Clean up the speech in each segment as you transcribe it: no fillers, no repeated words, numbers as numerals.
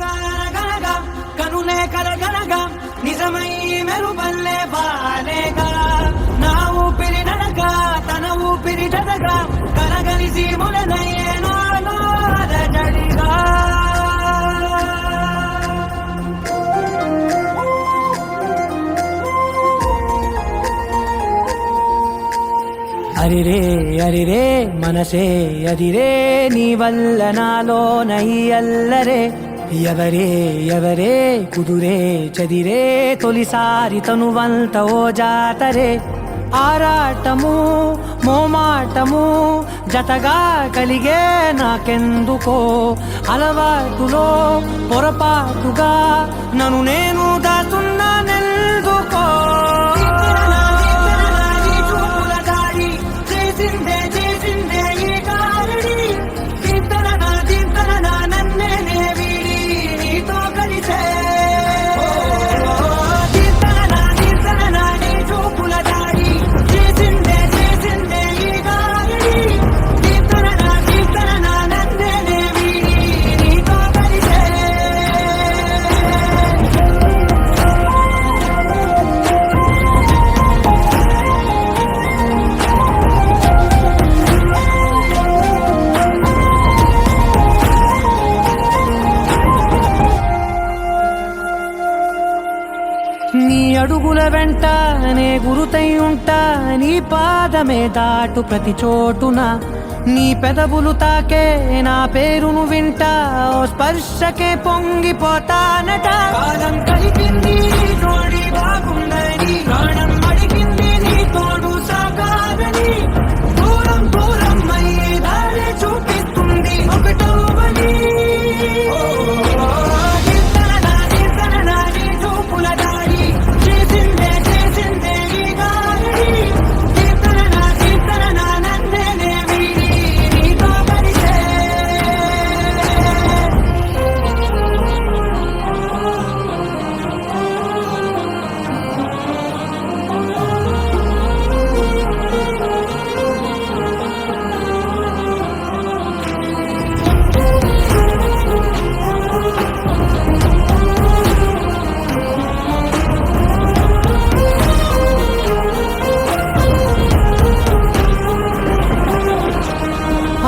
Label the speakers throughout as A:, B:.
A: అనగా అనగనగా కనులే కలగనగా నిజమై మెరుపల్లే బాలేగా నా ఊపిరి నడగా తన ఊపిరి జతగా కలగలిసి మొదలయ్యే నాలో అలజడిగా అరిరే అరిరే మనసే అదిరే నీ వల్ల నాలో నయ్యల్లరే ఎవరే ఎవరే కుదురే చదిరే తొలిసారి తనువంత ఓ జాతరే ఆరాటము మోమాటము జతగా కలిగే నాకెందుకో అలవాటులో పొరపాటుగా నన్ను నేను దాచున్నానెందుకో నీ అడుగుల వెంట నే గురుతై ఉంటా నీ పాదమే దాటు ప్రతి చోటున నీ పెదవులు తాకే నా పేరును వింటా ఓ స్పర్శకే పొంగిపోతానట కాలం కలిపింది తోడి బాగుందని ప్రాణం అడిగింది నీ తోడు సాగాలని దూరం దూరం అయ్యే దారి చూపిస్తుంది ఒకటవని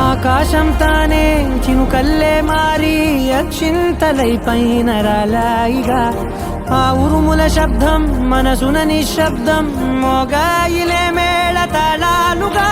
A: ఆకాశం తానే చినుకల్లే మారి అక్షింతలై పైన రాలాయిగా ఆ ఉరుముల శబ్దం మనసున నిశ్శబ్దం మోగాయిలే మేళ తాళాలుగా